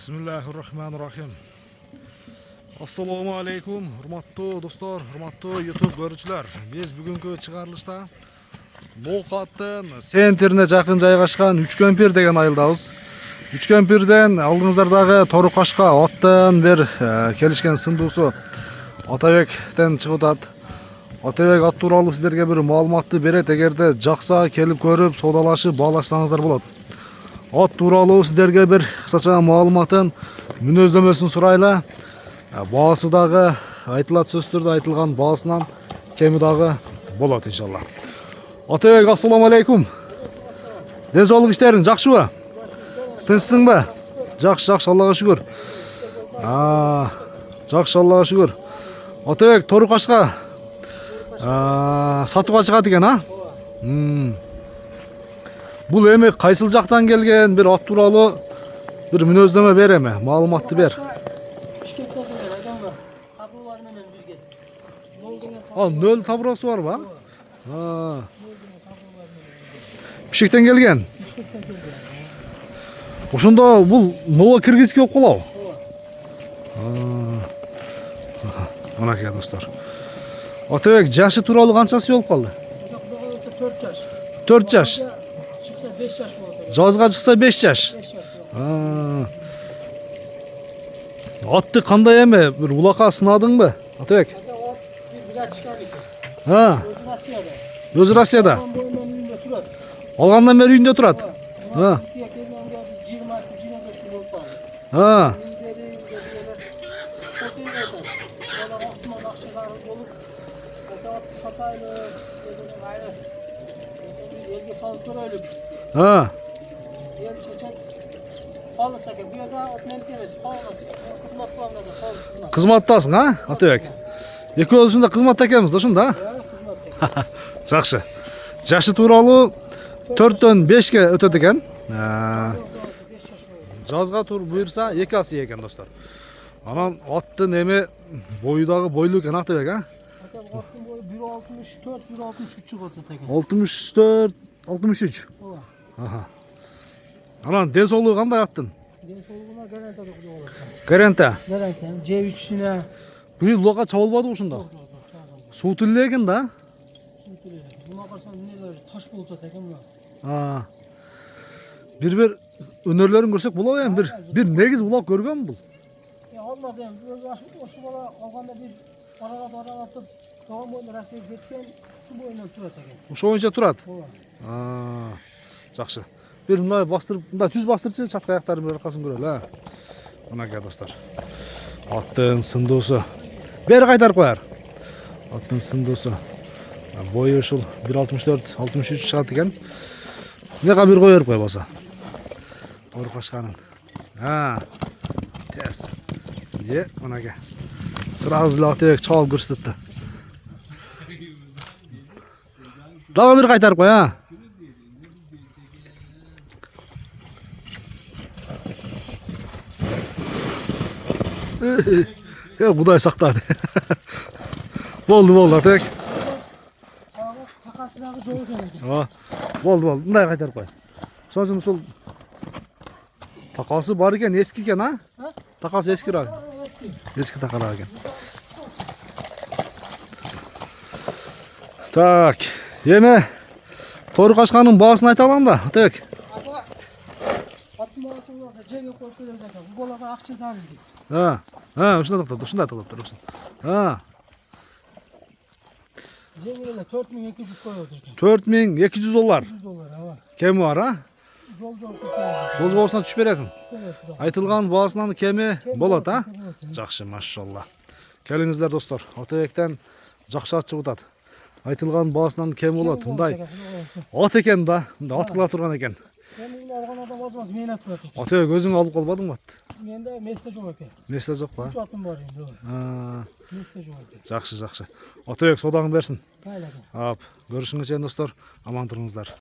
Bismillahirrahmanirrahim. Assalamu alaikum, hurmatlı dostlar, hurmatlı YouTube görücüler. Biz bugünkü çıkarılışta Ноқаттын центріне жақын жайғашқан Üçкемпир деген айылдабыз. Üçкемпирден алдыңыздардағы Торықашқа аттан бер келишкен сындуусу Атабектен чыгып атат. Атабек ат тууралуу сиздерге бир маалыматты берет. Эгерде жакса келип көрүп, соодалашып, баалашсаңыздар болот. Ат тууралуу сиздерге бир кысача маалыматын, мүнөздөмөсүн сурайлы. Баасы дагы айтылат сөздөрдө айтылган баасынан кеми дагы болот иншалла. Атабек, ассаламу алейкум. Ден соолук иштериң жакшыбы? Тынчсыңбы? Жакшы, Аллага шүгүр. Жакшы, Аллага шүгүр. Атабек, Торукашка сатууга чыгат экен, а? Бул эми кайсыл жактан келген, бир ат тууралуу бир мүнөздөмө бер эми, маалыматты бер. Нөл табырасы барбы? Бишкектен келген. Ошондо бул Новокиргизский болуп калабы? Мынакей достор. Атабек, жашы тууралуу канчасы болуп калды? 4 жаш. 4 жаш. Чыкса 5 жаш болот. Жазга чыкса 5 жаш. Атты кандай эми? Бир улакка сынадыңбы, Атабек? Өзү Россияда. Алгандан бери үйүндө турат. Кызматтасың, Атабек? Экөөбүзүн да кызматта экенбиз да ошондо, Жакшы. Жашы тууралуу 4дөн 5ке өтөт экен. Жазга тур буйрса 2 асы экен достор. Анан аттын эми бою дагы бойлуу экен, Атабек, Аттын бою 1.64, 1.63 болот экен. 64, 63. Анан ден соолугу кандай аттын? Ден соолугуна гарантия деп коет. Гарантия. Гарантия. Ж3-үнө Бул улакка чабылбады ошондо. Суу тиле экен да? Буна карасаң эмнелер таш болуп атат экен мына. Бир өнөрлөрүн көрсөк болобу эми? Бир негиз улак көргөнбү бул? Алмаз эми ошо бала алганда бир аралатып, давам боюнда Россияга кеткен, шу боюнан турат экен. Ошо боюнча турат. Жакшы. Бир мындай бастырып, мындай түз бастырчы, чатка аяктарын бир аркасын көрөлү, Мынакей достор. Аттын сындуусу. Бери кайтарып кояр. Аттын сындуусу. Бою ушул 1.64, 63 чыгат экен. Мынага бир коюп кой болсо. Торукашканын. Тез. Мынакей. Сразу эле Атабек чабып көрсөттү. Дагы бир кайтарып кой, Кудай сактады. Болду, Атабек. Такасы дагы жок экен. Болду. Мындай кайтарып кой. Ошон ушул такасы бар экен, эски экен, Такасы эскирак. Эски такалар экен. Так, эми Торукашканын баасын айта алам да, Атабек. Аттын баасы болсо жеңип коюп беребиз экен. Бул балага акча зарыл дейт. Ушундай токтоп. Жеңил эле 4200 коебуз экен. $4200. $200, Кеми бар, Жол жок. Жол болсоң түшүп бересиң. Айтылган баасынан кеми болот, Жакшы, машалла. Келиңиздер достор, Атабектен жакшы ат чыгып атат. Айтылган баасынан кеми болот. Мындай ат экен да, мындай ат кыла турган экен. Мен алган адам болсо мен ат турат. Атабек, өзүң алып калбадыңбы ат? Менде месте жок экен. Месте жокпу? 3 атым бар энди. Месте жок экен. Жакшы. Атабек, содагын берсин. Майлы. Көрүшүңүзчө достор, аман туруңуздар.